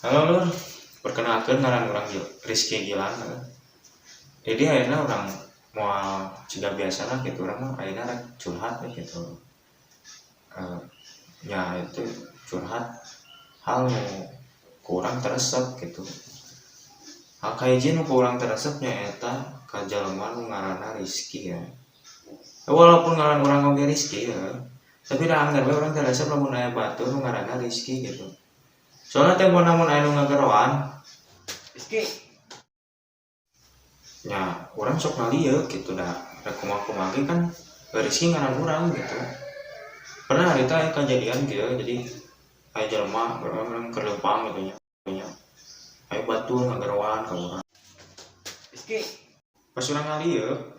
Halo Lur, perkenalkan ngaran orang Rizky Gilang. Jadi akhirnya orang mau juga biasa lah gitu, orang mah akhirnya curhat gitu. Eh, ya itu curhat hal nu kurang teresep gitu. Hal kayak gini kurang teresepnya eta kajalman ngaranna Rizky ya. Walaupun ngaran orang oge Rizky ya, tapi dah anggar we orang teresep lamun aya batur nu ngaranna Rizky gitu. Soalnya teh namun aya nu ngageroan, Rizky, ya orang sok ngalieu gitu dah kumaha ge kan Rizky ngaran urang gitu. Pernah hari itu kejadian gitu, jadi aya jelema orang kerlepang gitu nya. Aya batur ngageroan ka urang. Rizky, Pas urang ngalieu,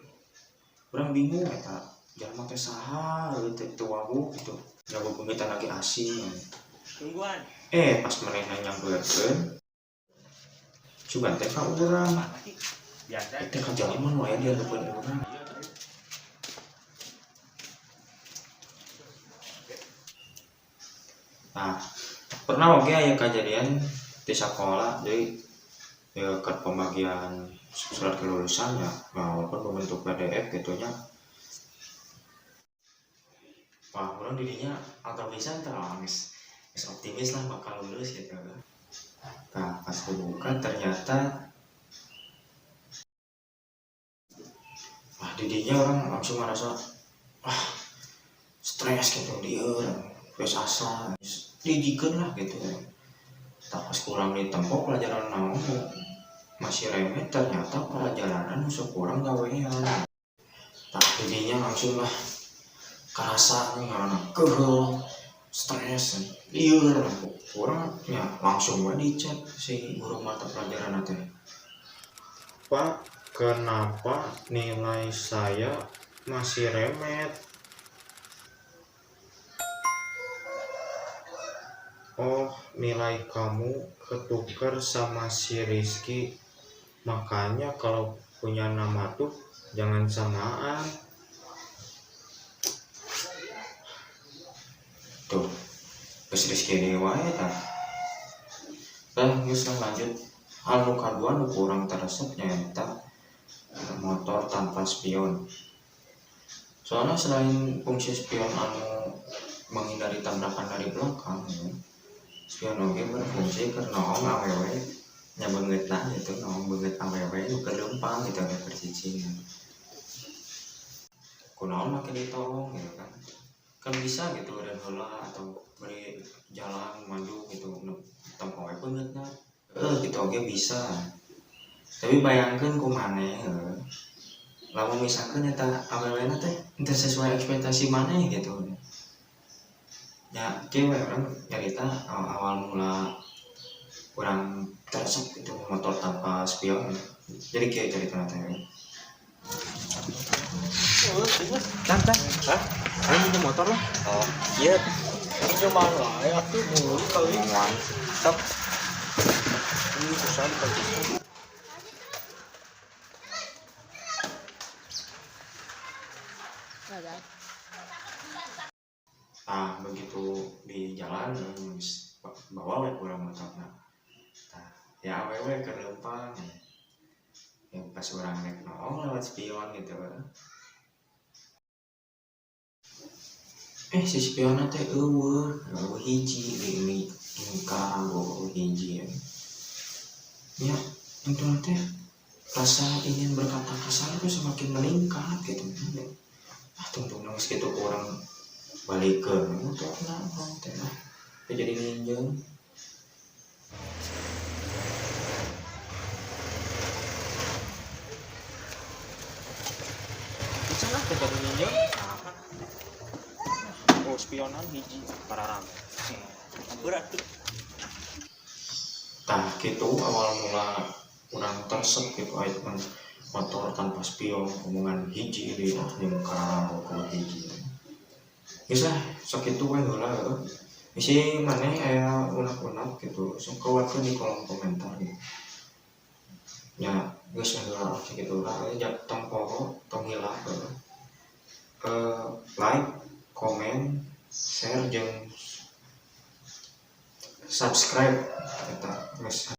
urang bingung eta jelema teh saha teu wawu gitu. Jago pemitan lagi asing. tungguan. Pas manehna nyampeurkeun cuban teh ka urang. Biasa. Teh ka jelema nu aya di hadapan urang. Nah, pernah oke aya kejadian di sekolah, jadi ya ke pembagian surat kelulusannya, nah, walaupun berbentuk PDF gitu nya. Wah, orang dirinya agak bisa terlalu optimis lah bakal lulus gitu. Nah, pas dibuka ternyata dirinya orang langsung merasa stres gitu dia terus asa didikan lah gitu. Tak pas kurang ditempuh pelajaran naon masih remeh, ternyata pelajaran musuh kurang gawean. Tak jadinya langsung lah kerasa karena kegel stres liur kurangnya langsung gue dicek si guru mata pelajaran nanti, Pak, kenapa nilai saya masih remet? Oh, nilai kamu ketukar sama si Rizky, makanya kalau punya nama tuh jangan samaan. Tuh, terus Rizky ini wae tah. Geus lanjut. Hal nu kadua nu kurang teresep nyaeta motor tanpa spion. Soalnya selain fungsi spion anu menghindari tabrakan dari belakang, spion oge berfungsi keur naon awewe nya beungeutna gitu, naon beungeut awewe nu kelempang gitu aya persicing. Kunaon make ditolong gitu kan bisa gitu dan heula atau beri jalan maju gitu tempo we beungeutna gitu oge bisa. Tapi bayangkeun ku maneh lamun misalkan eta awewena teh teu sesuai ekspektasi maneh gitu. Ya kieu we urang nyarita awal mula urang teresep gitu motor tanpa spion. Jadi kieu caritana teh. Santai. Hah? Ayo minjem motor lah. Oh, iya. Minjem mana? Ya aku mulu kali. Mantap. Ini susah dipakai. Nah begitu di jalan bawa we urang motorna. Nah, ya awewe kelempang. Yang pas urang rek nongol lewat spion gitu. Si spion teh eueuh hiji di karago hiji ya. Ya, itu teh rasa ingin berkata kasar itu semakin meningkat gitu. Tunggu nangis gitu orang balik ke motor kenapa teh jadi ninjau. Bisa lah kita minjem. Oh, spionan hiji pararang. Berat tuh. Tah gitu awal mula orang tersep gitu item motor tanpa spion omongan hiji di karago ke hiji. Bisa sakit tuh heula isi maneh aya unak-unak gitu sok keluarkeun di kolom komentar gitu. Ya geus heula sakitu lah tong poho tong hilap like, comment, share jeung subscribe eta Wes